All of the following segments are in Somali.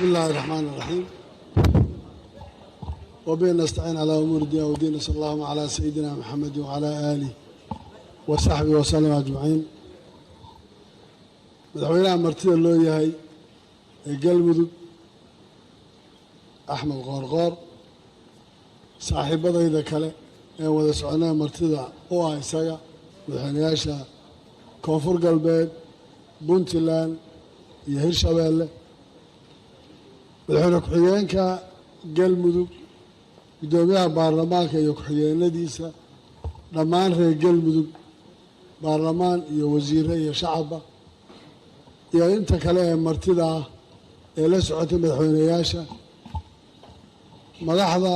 بسم الله الرحمن الرحيم وبين نستعين على أمور الدين والدين صلى الله على سيدنا محمد وعلى آله وصحبه وسلم أجمعين مدحوينها مرتين اللو يهي قلمدو أحمد غرغار صاحب هذا إذا كله وذا سعناه مرتدا هو إساقا مدحوينياشا كونفور قلبين بنتلان يهير شباله madaxweyne ku-xigeenka galmudug gudoomiyaha baarlamaanka iyo ku-xigeenadiisa dhammaan reer galmudug baarlamaan iyo wasiire iyo shacabba iyo inta kale ee martida ah ee la socotay madaxweyneyaasha madaxda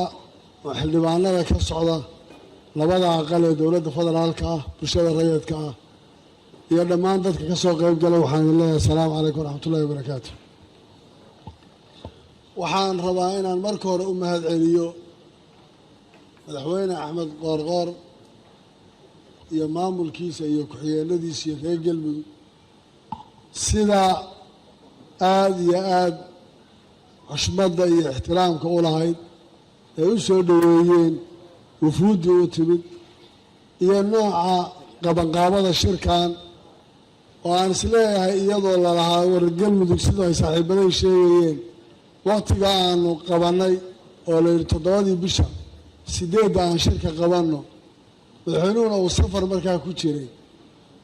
xildhibaanada ka socda labada aqal ee dowladda federaalka ah bulshada rayidka ah iyo dhammaan dadka ka soo qayb galay waxaan leeyahay asalaamu calaykum waraxmatullahi wabarakaatu waxaan rabaa inaan marka hore u mahad celiyo madaxweyne axmed qoorqoor iyo maamulkiisa iyo ku-xigeenadiisa iyo reer galmudug sida aada iyo aada xushmadda iyo ixtiraamka u lahayd ay u soo dhoweeyeen wufuuddii u timid iyo nooca qabanqaabada shirkan oo aan isleeyahay iyadoo lalahaa war galmudug sidoo ay saaxiibaday sheegayeen waqtiga aanu qabanay oo la yidhi 7 bisha 8 aan shirka qabanno madaxweynuhuna uu safar markaa ku jiray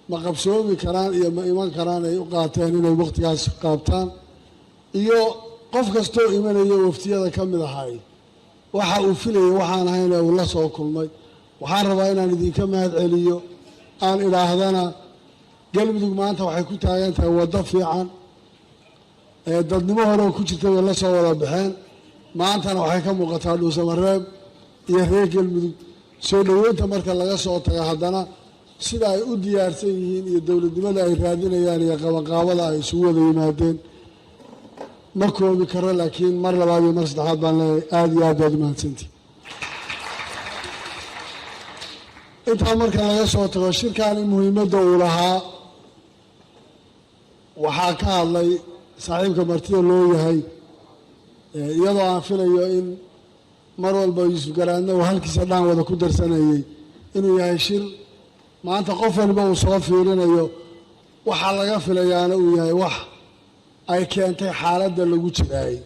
ma qabsoomi karaan iyo ma iman karaan ay u qaateen inay waqtigaas qaabtaan iyo qof kastoo imanaya waftiyada ka mid ahay waxa uu filayay waxaan ahayn uu la soo kulmay waxaan rabaa inaan idinka mahad celiyo aan idhaahdana galmudug maanta waxay ku taagan tahay waddo fiican dadnimo hore oo ku jirtay way la soo wada baxeen maantana waxay ka muuqataa dhuusamareeb iyo reer galmudug soo dhoweynta marka laga soo taga haddana sida ay u diyaarsan yihiin iyo dowladnimada ay raadinayaan iyo qabanqaabada ay isugu wada yimaadeen ma koobi karo laakiin mar labaad iyo mar saddexaad baan leeyahay aada iyo aad baad u mahadsantihi intaa marka laga soo tago shirkaani muhiimadda uu lahaa waxaa ka hadlay saaxiibka martida loo yahay iyadoo aan filayo in mar walba yuusuf garaadna uu halkiisa dhaan wada ku darsanayay inuu yahay shir maanta qof walba uu soo fiirinayo waxaa laga filayaana uu yahay wax ay keentay xaaladda lagu jiraayay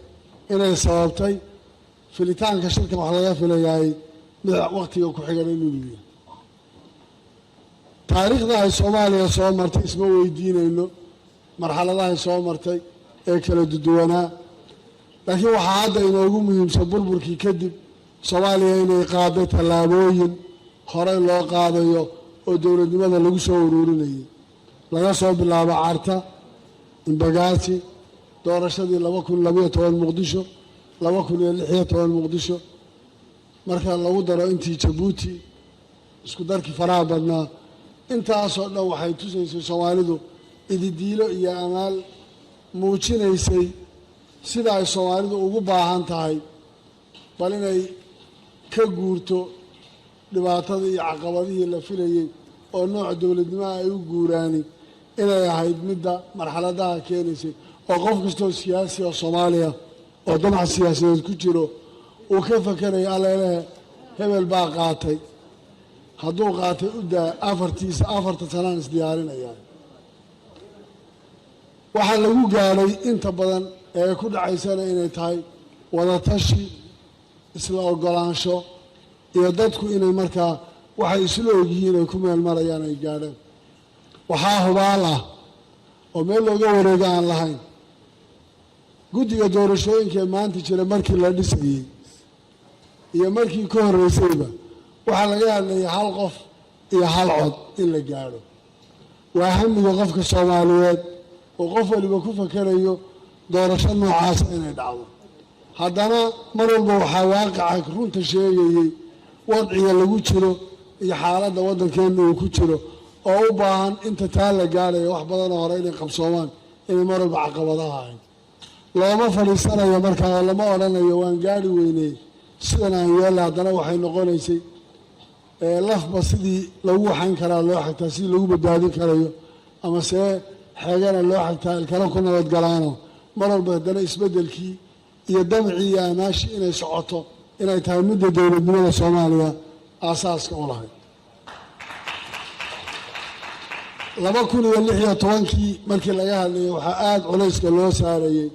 inay sababtay filitaanka shirkan wax laga filayaay mid waqtiga ku xigan inuu yahay taariikhda ay soomaaliya soo martay isma weydiinayno marxaladahay soo martay ee kala duwanaa laakiin waxaa hadda inoogu muhiimsan burburkii kadib soomaaliya inay qaaday tallaabooyin horey loo qaadayo oo dowladnimada lagu soo ururinayay laga soo bilaabo carta imbagaasi doorashadii 2012 muqdisho 2016 muqdisho marka lagu daro intii jabuuti isku darkii faraha badnaa intaasoo dhan waxay tusaysay soomaalidu ididiilo iyo amaal muujinaysay sida ay soomaalidu ugu baahan tahay bal inay ka guurto dhibaatadii iyo caqabadihii la filayay oo nooca dowladnimaha ay u guuraani inay ahayd midda marxaladaha keenaysay oo qof kastoo siyaasi oo soomaaliya oo damac siyaasadeed ku jiro uu ka fakeraya alleelehe hebel baa qaatay hadduu qaatay u daa afarta sanaan isdiyaarinayaa waxaa lagu gaadhay inta badan ee ku dhacaysana inay tahay wadatashi isla ogolaansho iyo dadku inay markaa waxay isla ogyihiin ay ku meel marayaan ay gaadhaan waxaa hubaal ah oo meel looga wareega aan lahayn guddiga doorashooyinka ee maanta jira markii la dhisayey iyo markii ka horreysayba waxaa laga hadlayay hal qof iyo hal cod in la gaadho waa hamiga qofka soomaaliyeed oo qof waliba ku fakerayo doorasho noocaasa inay dhacdo haddana mar walba waxaa waaqica runta sheegayey wadciga lagu jiro iyo xaaladda waddankeenna uu ku jiro oo u baahan inta taa la gaadhayo wax badanoo hore inay qabsoomaan inay mar walba caqabadaha ahayn looma fadhiisanayo markaa oo lama odhanayo waan gaadhi weyney sidan aan yeella haddana waxay noqonaysay lafba sidii lagu waxayn karaa loo xigtaa sidii lagu badbaadin karayo ama see xeegana loo xigtaa ilkana ku nabadgalaano mar walba haddana isbeddelkii iyo damcii iyo amaashii inay socoto inay tahay midda dowladnimada Soomaaliya aasaaska u lahayd 2016 markii laga hadlayay waxaa aad culayska loo saarayay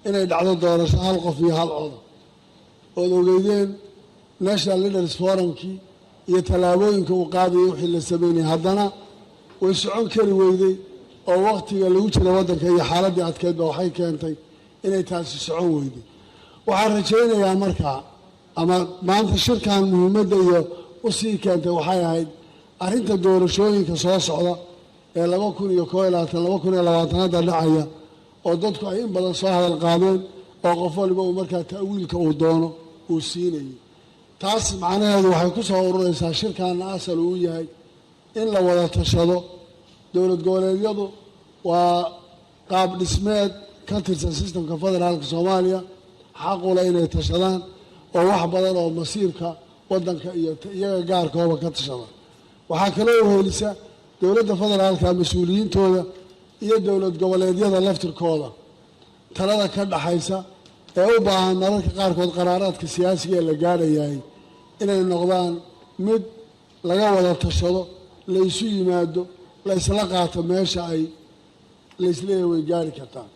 inay dhacdo doorasho hal qof iyo hal cod oo ogeydeen National Leaders Forumkii iyo tallaabooyinka uu qaadayay wixii la sameeyay haddana way socon kari weyday oo waqtiga lagu jiro waddanka iyo xaaladii adkeyd waxay keentay inay taasi socon weyday waxaan rajaynayaa markaa ama maanta shirkan muhiimadda iyo u sii keentay waxay ahayd arrinta doorashooyinka soo socda ee 2021 dhacaya oo dadku ay in badan soo hadal qaadeen oo qof waliba uu markaa ta'wiilka uu doono uu siinayay taas macnaheedu waxay ku soo ururaysaa shirkan asal uu yahay in la wada tashado dowlad goboleedyadu waa qaab dhismeed ka tirsan systemka federaalka Soomaaliya xaq u leh inay tashadaan oo wax badan oo masiirka waddanka iyo iyaga gaarkooda ka tashadaan waxaa kale oo helisa dowladda federaalka mas'uuliyiintooda iyo dowlad goboleedyada laftirkooda talada ka dhaxaysa ee u baahan mararka qaarkood qaraaraadka siyaasiga ee la gaadhayay inay noqdaan mid laga wada tashado la isu yimaado la isla qaato meesha ay la isleeyahay way gaari kartaan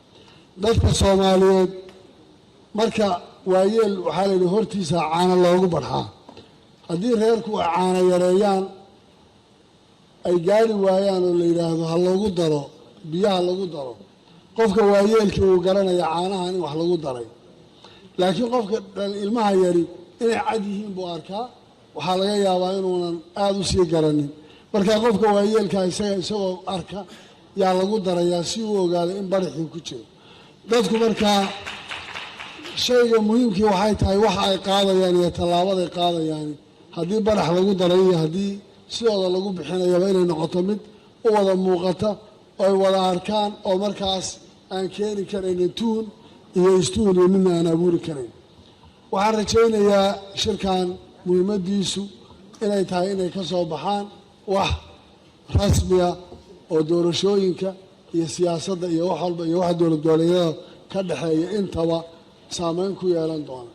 dadka Soomaaliyeed marka waayeel waxaa la yidhi hortiisa caana loogu barxaa haddii reerku ay caana yareeyaan ay gaari waayaan oo la yidhaahdo ha loogu daro biyaha lagu daro qofka waayeelkii uu garanaya caanaha in wax lagu daray laakiin qofka ilmaha yari inay cad yihiin buu arkaa waxaa laga yaabaa inuunan aad u sii garanin marka qofka waayeelka isagoo arka yaa lagu darayaa si uu ogaado in baraxii ku jiro dadku markaa shayga muhiimkii waxay tahay waxa ay qaadayaan iyo tallaabaday qaadayaan haddii barax lagu daray iyo haddii sidooda lagu bixinayaba inay noqoto mid u wada muuqata oo ay wada arkaan oo markaas aan keeni karaynin tuun iyo istuun iyo midna aan abuuri karayn waxaan rajaynayaa shirkan muhiimadiisu inay tahay inay ka soo baxaan wax rasmiya oo doorashooyinka iyo siyaasadda iyo wax walba iyo waxa dowlad goboleedyada ka dhaxeeya intaba saameyn ku yeelan doona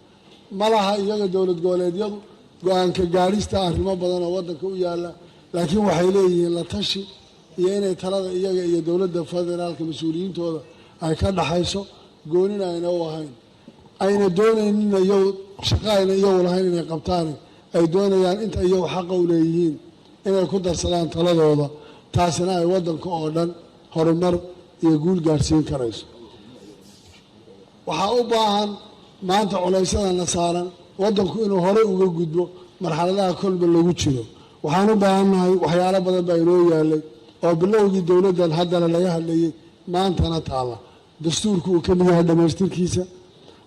malaha iyaga dowlad goboleedyadu go-aanka gaarista arrimo badan oo waddanka u yaalla laakiin waxay leeyihiin la tashi iyo inay talada iyaga iyo dowladda federaalka mas-uuliyiintooda ay ka dhaxayso goonina ayna u ahayn ayna doonaynina iyagu shaqo ayna iyagu lahayn inay qabtaan ay doonayaan inta iyagu xaqa u leeyihiin inay ku darsadaan taladooda taasina ay waddanka oo dhan horumar iyo guul gaarsiin karayso waxaa u baahan maanta culaysadana saaran waddanku inuu horey uga gudbo marxaladaha kolba lagu jiro waxaan u baahannahay waxyaalo badan baa inoo yaalay oo bilowgii dowladdan haddana laga hadlayay maantana taalla dastuurku uu ka mid yahay dhammaystirkiisa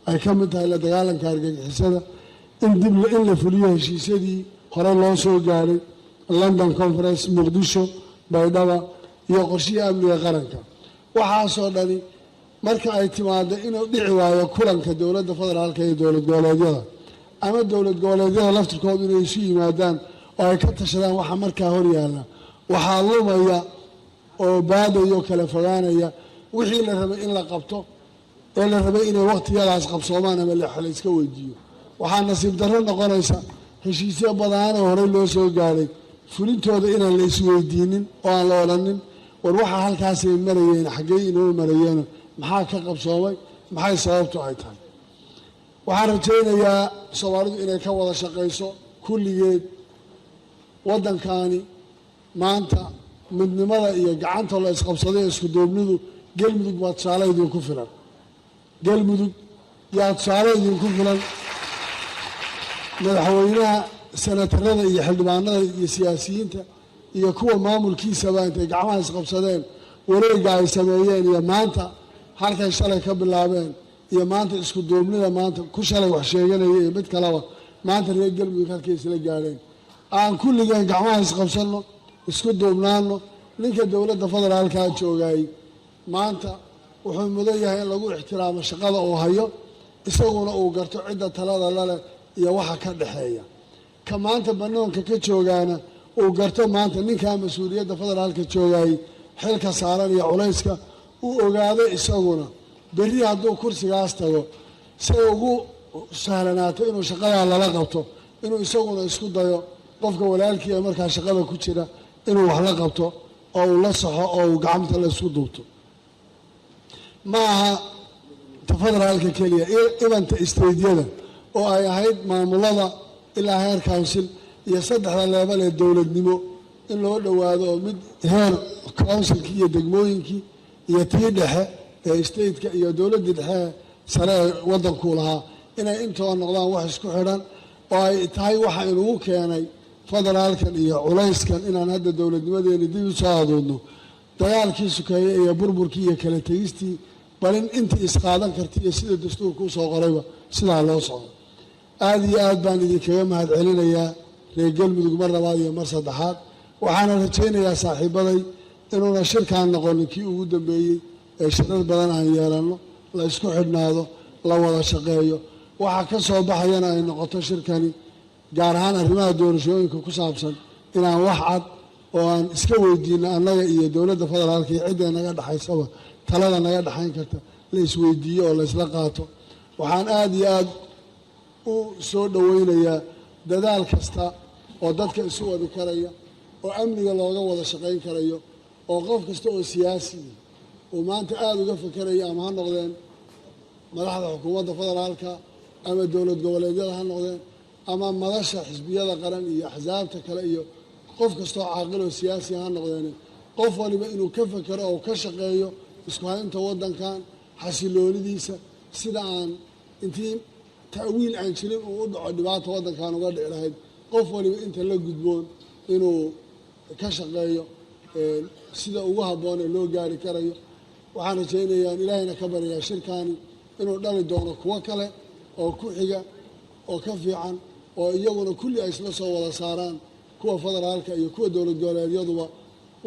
ay ka mid tahay la dagaalanka argagixisada in la fuliyo heshiisyadii hore loo soo gaaray London Conference Muqdisho Baydhaba iyo qorshihii amniga qaranka waxaasoo dhani marka ay timaado inuu dhici waayo kulanka dowladda federaalka iyo dowlad goboleedyada ama dowlad goboleedyada laftirkooda inay isu yimaadaan oo ay ka tashadaan waxa markaa hor yaalla waxaa lumaya oo baadaya oo kala fogaanaya wixii la rabay in la qabto ee la rabay inay waqtiyadaas qabsoomaan ama la iska weydiiyo waxaa nasiib darro noqonaysa heshiisyo badan oo horey loo soo gaaray fulintooda inaan la isweydiinin oo aan la odhanin war waxa halkaasay marayeen xaggee inoo marayeen maxaa ka qabsoomay maxay sababtu ay tahay waxaan rajaynayaa Soomaalidu inay ka wada shaqayso kulligeed waddankani maanta midnimada iyo gacanta la isqabsaday isku duubnidu galmudug waa tusaale idinku filan galmudug yaa tusaale idinku filan madaxweynaha senatarada iyo xildhibaanada iyo siyaasiyiinta iyo kuwa maamulkiisaba intay gacmaha isqabsadeen wareegga ay sameeyeen iyo maanta halkay shalay ka bilaabeen iyo maanta isku duubnida maanta ku shalay wax sheeganaya iyo mid kaleba maanta reer galmudug halkay isla gaadheen aan kulligeen gacmaha isqabsanno isku duubnaano ninka dowladda federaalka joogay maanta wuxuu mudan yahay in lagu ixtiraamo shaqada uu hayo isaguna uu garto cidda talada lale iyo waxa ka dhaxeeya ka maanta banaanka ka joogaana uu garto maanta ninka mas'uuliyadda federaalka joogay xilka saaran iyo culayska uu ogaado isaguna berri hadduu kursigaas tago si ay ugu sahlanaato inuu shaqadaa lala qabto inuu isaguna isku dayo qofka walaalkii ee markaa shaqada ku jira inuu wax la qabto oo uu la saxo oo uu gacanta la isku duubto ma aha federaalka keliya ibanta isteydyada oo ay ahayd maamulada ilaa heer council iyo saddexda leebal ee dowladnimo in loo dhowaado oo mid heer councilkii iyo degmooyinkii iyo tii dhexe ee stateka iyo dowladdii dhexe sare ee waddankuu lahaa inay intooda noqdaan wax isku xidhan oo ay tahay waxa inugu keenay federaalkan iyo culayskan inaan hadda dowladnimadeena dib u soo adoodno dagaalkii sukeeye iyo burburkii iyo kala tegistii balin intii isqaadan karta iyo sida dastuurka usoo qorayba sidaa loo socdo aada iyo aad baan idinkaga mahad celinayaa reer galmudug mar labaad iyo mar saddexaad waxaana rajaynayaa saaxiibaday inuuna shirkaan noqonin kii ugu dambeeyey ee shirar badan aan yeelanno la isku xidhnaado la wada shaqeeyo waxa ka soo baxayana ay noqoto shirkani gaar ahaan arrimaha doorashooyinka ku saabsan inaan wax cad oo aan iska weydiino annaga iyo dowladda federaalka iyo cidda naga dhexaysaba talada naga dhexayn karta la isweydiiyo oo la isla qaato waxaan aada iyo aada u soo dhoweynayaa dadaal kasta oo dadka isu wadi karaya oo amniga looga wada shaqayn karayo oo qof kasta oo siyaasiya uu maanta aada uga fakerayo ama ha noqdeen madaxda xukuumadda federaalka ama dowlad goboleedyada ha noqdeen ama madasha xisbiyada qaran iyo axsaabta kale iyo qof kastoo caaqil oo siyaasiya ha noqdeen qof waliba inuu ka fekero oo ka shaqeeyo isku haynta waddankan xasiloonidiisa sida aan intii ta'wiil aan jirin uu u dhaco dhibaato waddankan uga dhici lahayd qof waliba inta la gudboon inuu ka shaqeeyo sida ugu habboon ee loo gaari karayo waxaan rajaynayaa ilaahayna ka baryayaa shirkaani inuu dhali doono kuwo kale oo ku xiga oo ka fiican oo iyaguna kulli ay isla soo wada saaraan kuwa federaalka iyo kuwa dowlad goboleedyaduba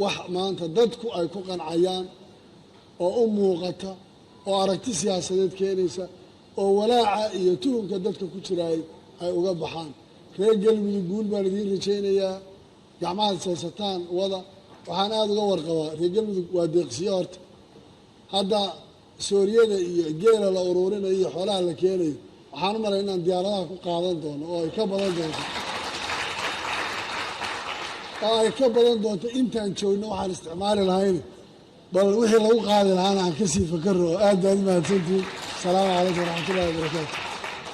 wax maanta dadku ay ku qancayaan oo u muuqata oo aragti siyaasadeed keenaysa oo walaaca iyo tuhunka dadka ku jiraay ay uga baxaan reer galmudug guul baan idiin rajaynayaa gacmahaad saysataan wada waxaan aada uga warqabaa reer galmudug waa deeqsiyo horta hadda sooriyada iyo geela la uruurinayo iyo xoolaha la keenayo waxaan u malay inaan diyaaradaha ku qaadan doono oo ay ka badan doonto intaan joogno waxaan isticmaali lahayn bal wixii lagu qaadi lahaana aan kasii fakaro oo aad baad u mahadsantihiin asalaamu calaykum waraxmatullahi wabarakaatu